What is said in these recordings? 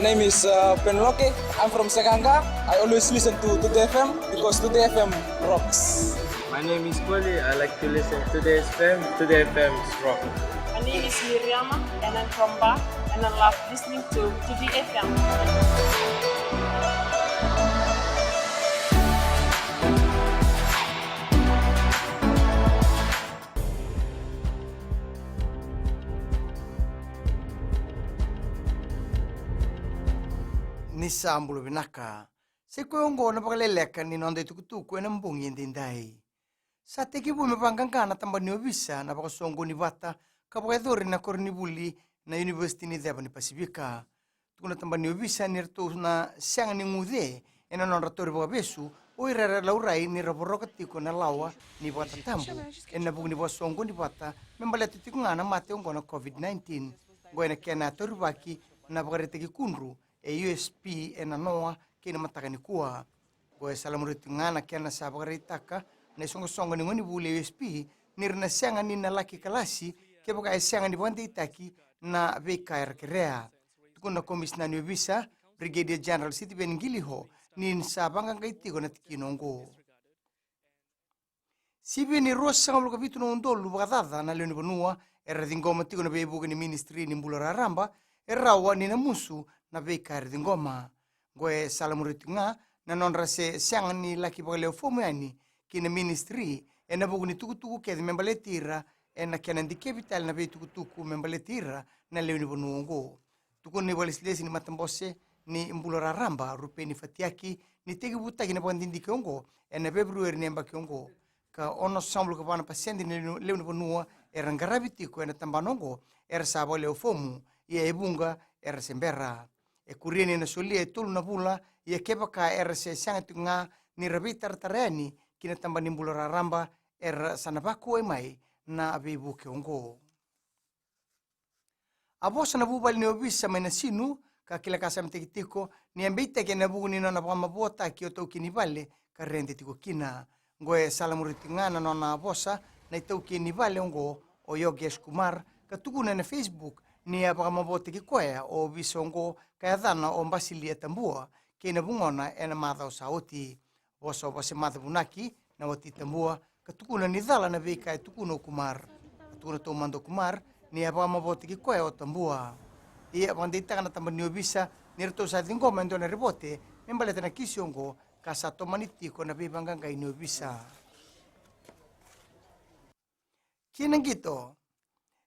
name is Penloke. I'm from Sekanga. I always listen to Tutu FM because Tutu FM rocks. My name is Koli. I like to listen to the FM. To the FM is rock. My name is Miriama and I'm from Ba and I love listening to the FM. Ni sambulo binaka. Se kuongo na pakaleleka ni nonde tukutuku na mbungi ndindai. Sa teki bume pangangana tamba ni obisa na pakasongo ni vata kapakadhori na korni buli na university ni dheba ni Pasifika. Tukuna tamba ni obisa ni rto na sianga ni ngude ena non ratori pakabesu o irara laurai ni raboroka tiko na lawa ni vata tambu ena buku ni pasongo ni vata membaletu tiku ngana mate ongo na COVID-19 goena kena toribaki na pakareteki kunru USP ena noa kena matakani kuwa goe salamuritu ngana kena sabakaritaka na songo ni ngoni bule USP nirna sianga ni na laki kalasi keboka sianga ni bande itaki na BKR kerea tukuna komisna ni visa Brigadier General City Bengiliho ni sabanga ngaitiko na tikinongo sibi ni rosa ngablo vitu no ndolu bakadada na leoni bonua erdingoma tiko na bebuga ni ministry ni mbulora ramba erawa ni na musu na BKR dingoma goe salamuritu nga na nonrase sianga ni laki bagale fomu yani kina ministry ena bugu ni tukutuku ke membaletira ena kena ndi capital na be tukutuku membaletira na leoni bonungo tukuni walislesi ni matambose ni mbulora ramba rupeni fatiaki ni tegi buta kina pandindi kiongo ena February nemba kiongo ka ono samblo ka bana pasiendi ni leoni bonua era ngarabiti ko ena tambanongo era sabo leo fomu ye ebunga era sembera e kurieni na solia e tulu na bula ye keba ka era se sanga tunga ni rabitar tareni kina tamba ni mbulora ramba era sanabaku mai na abebu kiongo abosa na bubal ni obisa mena sinu ka kila kasa mtekitiko ni ambita ke na bugu ni nona pama bota ki oto kini vale ka rende tiko kina ngoe salamuriti ngana nona abosa na itau kini vale ngo o Yogesh Kumar ka tukuna na Facebook ni apaka bota ki koea o bisongo ka dana o mbasilia tambua kina bungona ena madha sauti boso bose madha bunaki na wati tambua ka tukuna ni dhala na vika tukuna Kumar tukuna to mando Kumar ni apaka mabota ki koea o tambua ia pandita kana tamba ni obisa ni rto sa dingo mendo na ribote membaleta na kisiongo kasa to maniti ko na bibanga ngai ni obisa kina ngito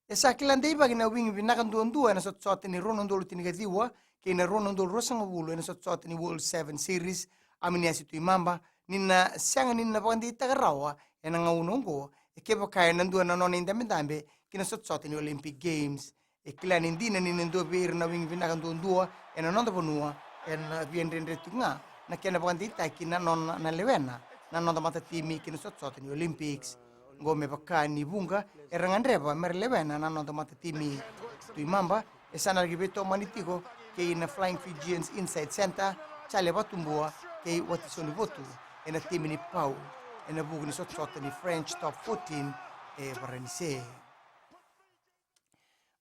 esa kilande iba gina wingi binakan duandua na sot ni rono ndolo tinigadiwa kina rono ndolo rosanga bulu na sot ni World 7 Series amini asitu imamba nina sanga nina pandita karawa ena ngaunongo ekeba kaya nandua na nona indambe kina sot ni Olympic Games e kila nindina ni ndo bir na wing vina kan ndua ena nonda bonua en viendre tunga na kena bandita kina non na lewena na nonda mata timi kina sot ni Olympics ngome bakani bunga erangandreba mer lewena na nonda mata timi tu imamba esana gibeto manitiko ke ina Flying Fijians Inside Center chale batumbua ke watisoni votu ena timi ni pau ena bugni sot ni French top 14 e baranise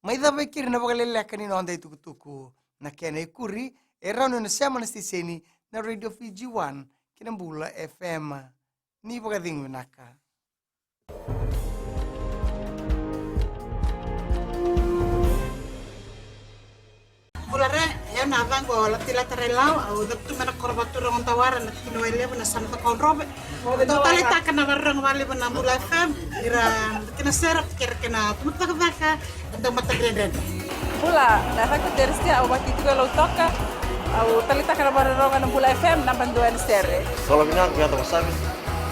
maidha bekiri na bagalele kanino anda tukutuku na kena ikuri erano na sema stiseni na Radio Fiji 1 kinambula FM ni bagading winaka Bulare ya na vango la tila tarelau au daptu mana korbatura ngontawara na kino ele na sana konrobe totale takana barang wale na bula FM ira kena serap kena putak vaka ndo matagreden Bula, na haka teresti au bati tuga lo toka au talita kana barang na Bula FM na banduan stere. Kalau minang kita pesan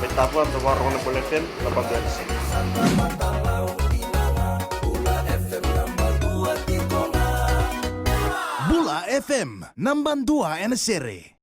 betapuan ke warung Bula FM 8 Bula FM, number 2 NSR.